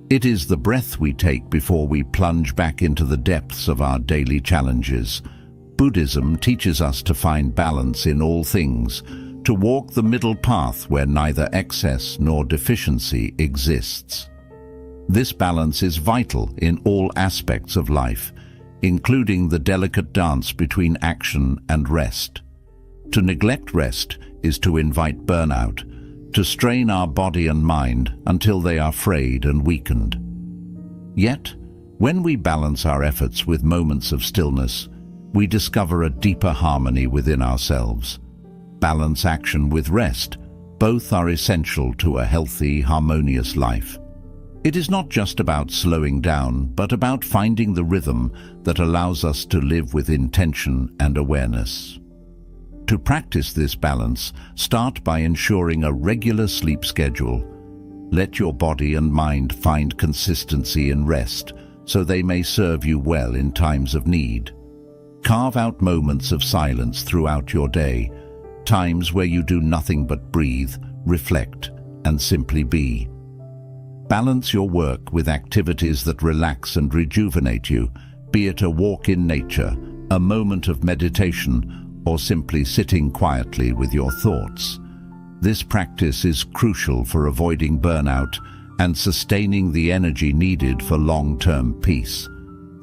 It is the breath we take before we plunge back into the depths of our daily challenges. Buddhism teaches us to find balance in all things, to walk the middle path where neither excess nor deficiency exists. This balance is vital in all aspects of life, including the delicate dance between action and rest. To neglect rest is to invite burnout, to strain our body and mind until they are frayed and weakened. Yet, when we balance our efforts with moments of stillness, we discover a deeper harmony within ourselves. Balance action with rest. Both are essential to a healthy, harmonious life. It is not just about slowing down, but about finding the rhythm that allows us to live with intention and awareness. To practice this balance, start by ensuring a regular sleep schedule. Let your body and mind find consistency in rest, so they may serve you well in times of need. Carve out moments of silence throughout your day, times where you do nothing but breathe, reflect, and simply be. Balance your work with activities that relax and rejuvenate you, be it a walk in nature, a moment of meditation, or simply sitting quietly with your thoughts. This practice is crucial for avoiding burnout and sustaining the energy needed for long-term peace.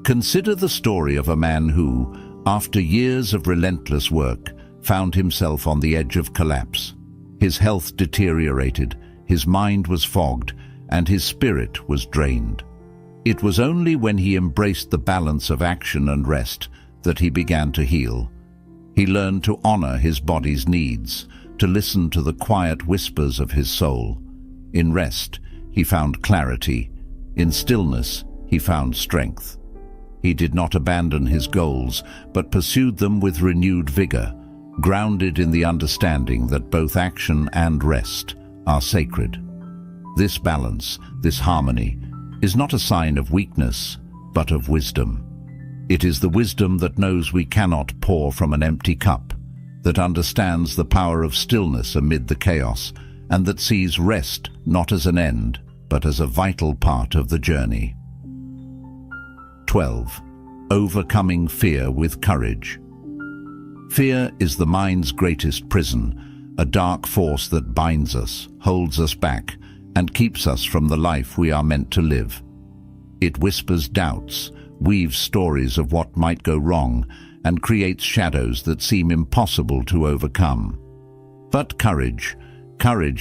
Consider the story of a man who, after years of relentless work, found himself on the edge of collapse. His health deteriorated, his mind was fogged, and his spirit was drained. It was only when he embraced the balance of action and rest that he began to heal. He learned to honor his body's needs, to listen to the quiet whispers of his soul. In rest, he found clarity. In stillness, he found strength. He did not abandon his goals, but pursued them with renewed vigor, grounded in the understanding that both action and rest are sacred. This balance, this harmony, is not a sign of weakness, but of wisdom. It is the wisdom that knows we cannot pour from an empty cup, that understands the power of stillness amid the chaos, and that sees rest not as an end, but as a vital part of the journey. 12. Overcoming fear with courage. Fear is the mind's greatest prison, a dark force that binds us, holds us back, and keeps us from the life we are meant to live. It whispers doubts, weaves stories of what might go wrong, and creates shadows that seem impossible to overcome. But courage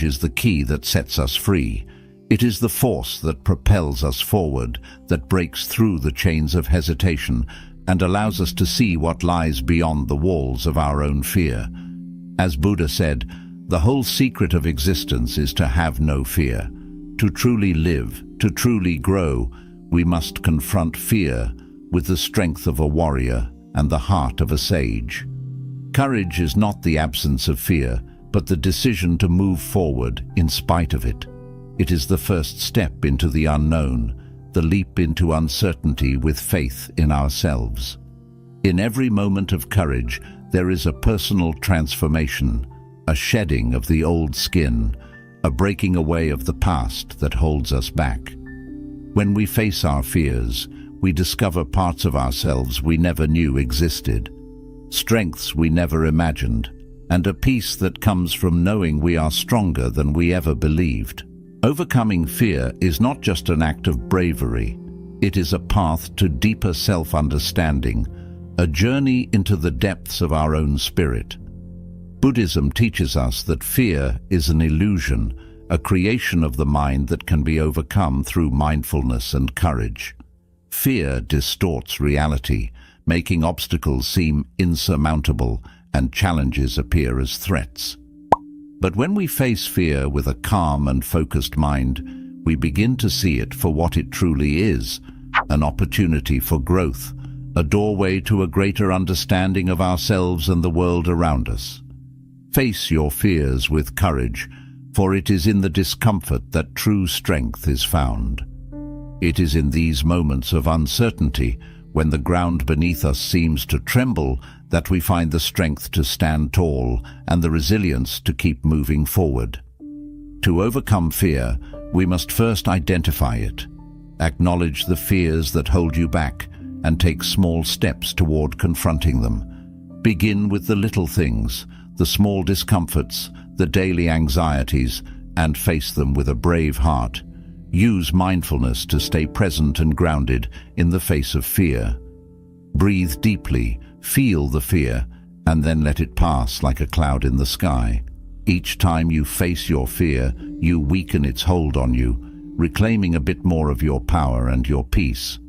is the key that sets us free. It is the force that propels us forward, that breaks through the chains of hesitation, and allows us to see what lies beyond the walls of our own fear. As Buddha said, the whole secret of existence is to have no fear. To truly live, to truly grow, we must confront fear with the strength of a warrior and the heart of a sage. Courage is not the absence of fear, but the decision to move forward in spite of it. It is the first step into the unknown, the leap into uncertainty with faith in ourselves. In every moment of courage, there is a personal transformation, a shedding of the old skin, a breaking away of the past that holds us back. When we face our fears, we discover parts of ourselves we never knew existed, strengths we never imagined, and a peace that comes from knowing we are stronger than we ever believed. Overcoming fear is not just an act of bravery, it is a path to deeper self-understanding, a journey into the depths of our own spirit. Buddhism teaches us that fear is an illusion, a creation of the mind that can be overcome through mindfulness and courage. Fear distorts reality, making obstacles seem insurmountable and challenges appear as threats. But when we face fear with a calm and focused mind, we begin to see it for what it truly is, an opportunity for growth, a doorway to a greater understanding of ourselves and the world around us. Face your fears with courage, for it is in the discomfort that true strength is found. It is in these moments of uncertainty, when the ground beneath us seems to tremble, that we find the strength to stand tall and the resilience to keep moving forward. To overcome fear, we must first identify it, acknowledge the fears that hold you back, and take small steps toward confronting them. Begin with the little things, the small discomforts, the daily anxieties, and face them with a brave heart. Use mindfulness to stay present and grounded in the face of fear. Breathe deeply, feel the fear, and then let it pass like a cloud in the sky. Each time you face your fear, you weaken its hold on you, reclaiming a bit more of your power and your peace.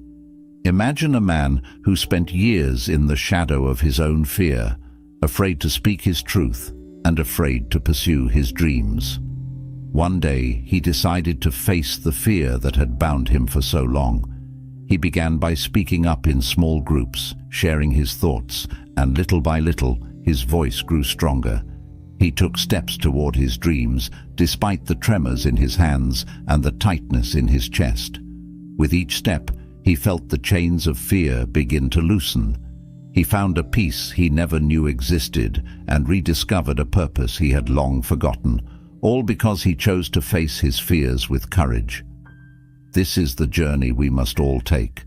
Imagine a man who spent years in the shadow of his own fear, afraid to speak his truth and afraid to pursue his dreams. One day, he decided to face the fear that had bound him for so long. He began by speaking up in small groups, sharing his thoughts, and little by little, his voice grew stronger. He took steps toward his dreams, despite the tremors in his hands and the tightness in his chest. With each step, he felt the chains of fear begin to loosen. He found a peace he never knew existed and rediscovered a purpose he had long forgotten, all because he chose to face his fears with courage. This is the journey we must all take.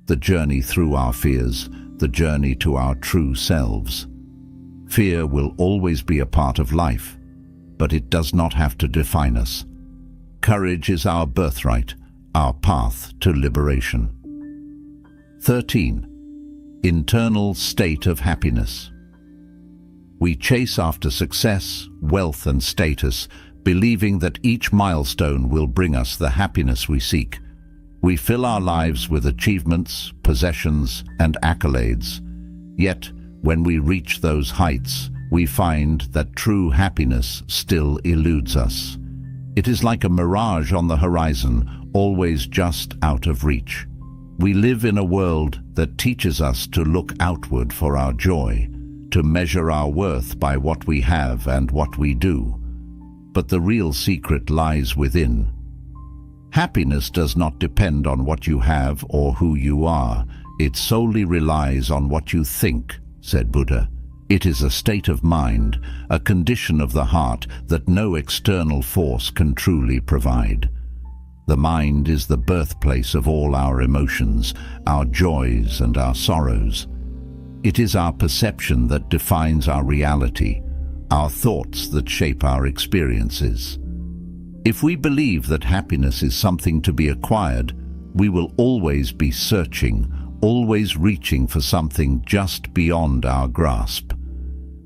The journey through our fears, the journey to our true selves. Fear will always be a part of life, but it does not have to define us. Courage is our birthright, our path to liberation. 13. Internal state of happiness. We chase after success, wealth and status, believing that each milestone will bring us the happiness we seek. We fill our lives with achievements, possessions, and accolades. Yet, when we reach those heights, we find that true happiness still eludes us. It is like a mirage on the horizon, always just out of reach. We live in a world that teaches us to look outward for our joy, to measure our worth by what we have and what we do. But the real secret lies within. Happiness does not depend on what you have or who you are. It solely relies on what you think, said Buddha. It is a state of mind, a condition of the heart that no external force can truly provide. The mind is the birthplace of all our emotions, our joys and our sorrows. It is our perception that defines our reality, our thoughts that shape our experiences. If we believe that happiness is something to be acquired, we will always be searching, always reaching for something just beyond our grasp.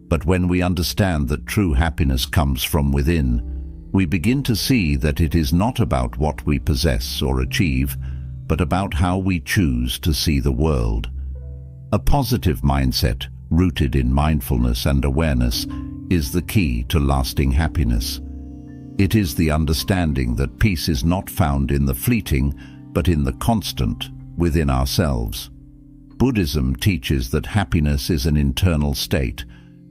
But when we understand that true happiness comes from within, we begin to see that it is not about what we possess or achieve, but about how we choose to see the world. A positive mindset, rooted in mindfulness and awareness, is the key to lasting happiness. It is the understanding that peace is not found in the fleeting, but in the constant, within ourselves. Buddhism teaches that happiness is an internal state,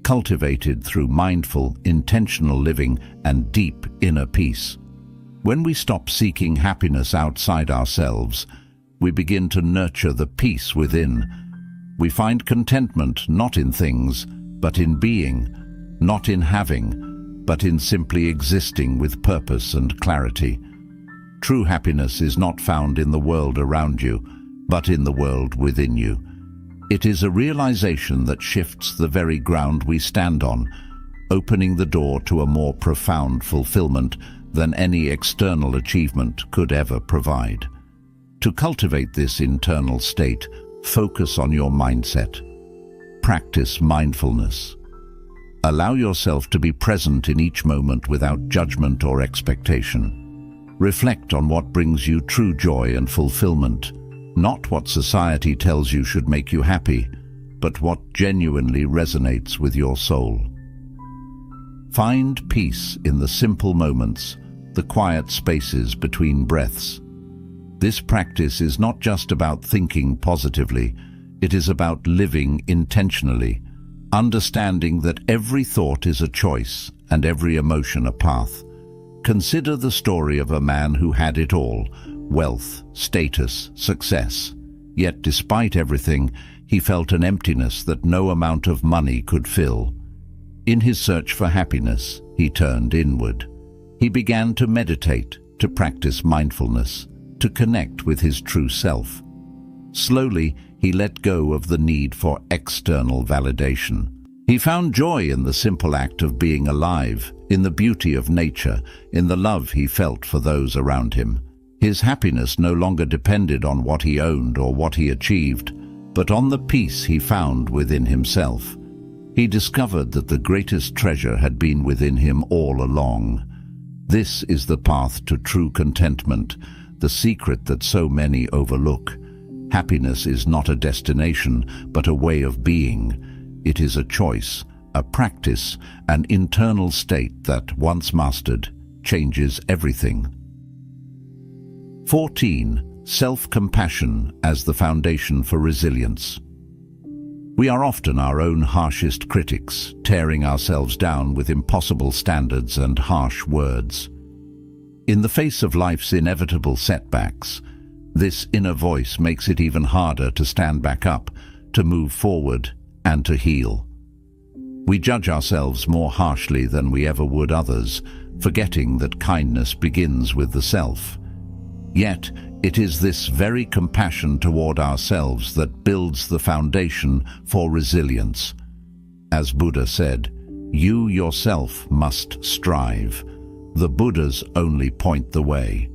cultivated through mindful, intentional living and deep inner peace. When we stop seeking happiness outside ourselves, we begin to nurture the peace within. We find contentment not in things, but in being, not in having, but in simply existing with purpose and clarity. True happiness is not found in the world around you, but in the world within you. It is a realization that shifts the very ground we stand on, opening the door to a more profound fulfillment than any external achievement could ever provide. To cultivate this internal state, focus on your mindset. Practice mindfulness. Allow yourself to be present in each moment without judgment or expectation. Reflect on what brings you true joy and fulfillment, not what society tells you should make you happy, but what genuinely resonates with your soul. Find peace in the simple moments, the quiet spaces between breaths. This practice is not just about thinking positively, it is about living intentionally, understanding that every thought is a choice and every emotion a path. Consider the story of a man who had it all: wealth, status, success. Yet despite everything, he felt an emptiness that no amount of money could fill. In his search for happiness, he turned inward. He began to meditate, to practice mindfulness, to connect with his true self. Slowly, he let go of the need for external validation. He found joy in the simple act of being alive, in the beauty of nature, in the love he felt for those around him. His happiness no longer depended on what he owned or what he achieved, but on the peace he found within himself. He discovered that the greatest treasure had been within him all along. This is the path to true contentment, the secret that so many overlook. Happiness is not a destination, but a way of being. It is a choice, a practice, an internal state that, once mastered, changes everything. 14. Self-compassion as the foundation for resilience. We are often our own harshest critics, tearing ourselves down with impossible standards and harsh words. In the face of life's inevitable setbacks, this inner voice makes it even harder to stand back up, to move forward, and to heal. We judge ourselves more harshly than we ever would others, forgetting that kindness begins with the self. Yet, it is this very compassion toward ourselves that builds the foundation for resilience. As Buddha said, "You yourself must strive. The Buddhas only point the way."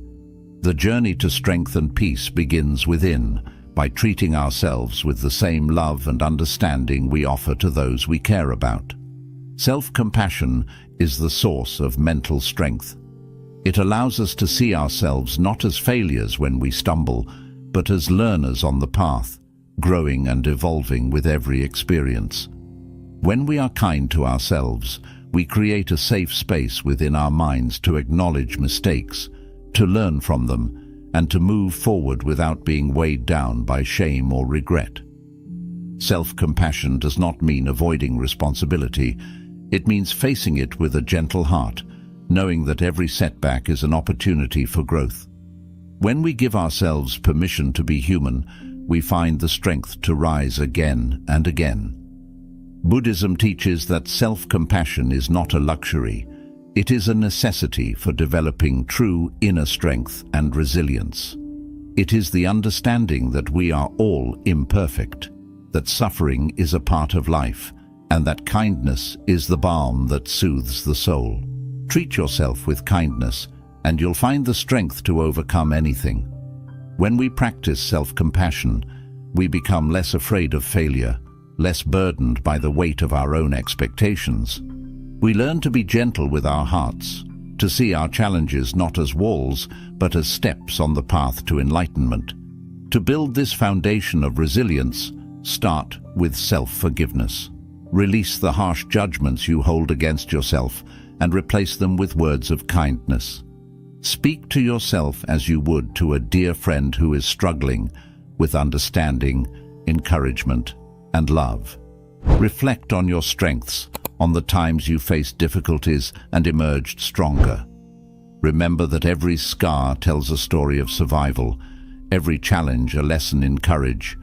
The journey to strength and peace begins within, by treating ourselves with the same love and understanding we offer to those we care about. Self-compassion is the source of mental strength. It allows us to see ourselves not as failures when we stumble, but as learners on the path, growing and evolving with every experience. When we are kind to ourselves, we create a safe space within our minds to acknowledge mistakes, to learn from them, and to move forward without being weighed down by shame or regret. Self-compassion does not mean avoiding responsibility. It means facing it with a gentle heart, knowing that every setback is an opportunity for growth. When we give ourselves permission to be human, we find the strength to rise again and again. Buddhism teaches that self-compassion is not a luxury. It is a necessity for developing true inner strength and resilience. It is the understanding that we are all imperfect, that suffering is a part of life, and that kindness is the balm that soothes the soul. Treat yourself with kindness, and you'll find the strength to overcome anything. When we practice self-compassion, we become less afraid of failure, less burdened by the weight of our own expectations. We learn to be gentle with our hearts, to see our challenges not as walls, but as steps on the path to enlightenment. To build this foundation of resilience, start with self-forgiveness. Release the harsh judgments you hold against yourself and replace them with words of kindness. Speak to yourself as you would to a dear friend who is struggling, with understanding, encouragement, and love. Reflect on your strengths, on the times you faced difficulties and emerged stronger. Remember that every scar tells a story of survival, every challenge a lesson in courage.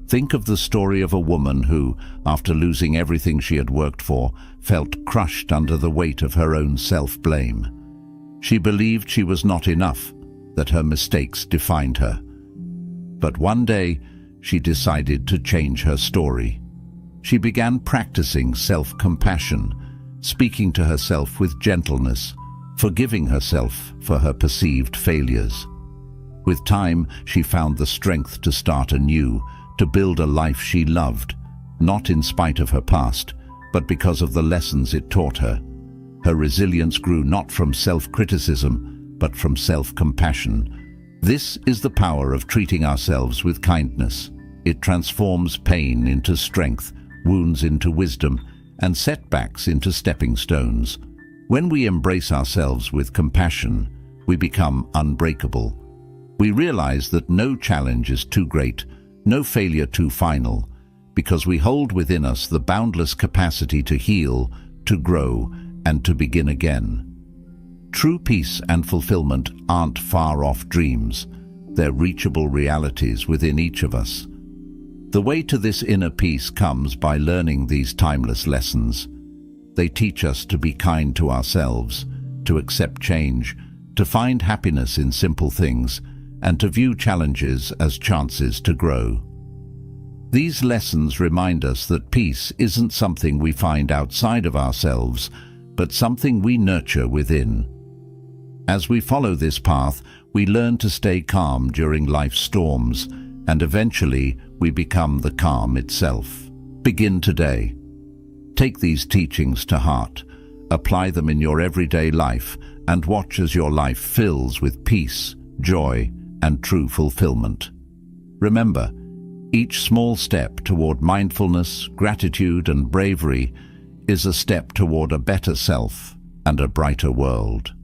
Think of the story of a woman who, after losing everything she had worked for, felt crushed under the weight of her own self-blame. She believed she was not enough, that her mistakes defined her. But one day, she decided to change her story. She began practicing self-compassion, speaking to herself with gentleness, forgiving herself for her perceived failures. With time, she found the strength to start anew, to build a life she loved, not in spite of her past, but because of the lessons it taught her. Her resilience grew not from self-criticism, but from self-compassion. This is the power of treating ourselves with kindness. It transforms pain into strength, wounds into wisdom, and setbacks into stepping stones. When we embrace ourselves with compassion, we become unbreakable. We realize that no challenge is too great, no failure too final, because we hold within us the boundless capacity to heal, to grow, and to begin again. True peace and fulfillment aren't far-off dreams. They're reachable realities within each of us. The way to this inner peace comes by learning these timeless lessons. They teach us to be kind to ourselves, to accept change, to find happiness in simple things, and to view challenges as chances to grow. These lessons remind us that peace isn't something we find outside of ourselves, but something we nurture within. As we follow this path, we learn to stay calm during life's storms, and eventually we become the calm itself. Begin today. Take these teachings to heart, apply them in your everyday life, and watch as your life fills with peace, joy, and true fulfillment. Remember, each small step toward mindfulness, gratitude, and bravery is a step toward a better self and a brighter world.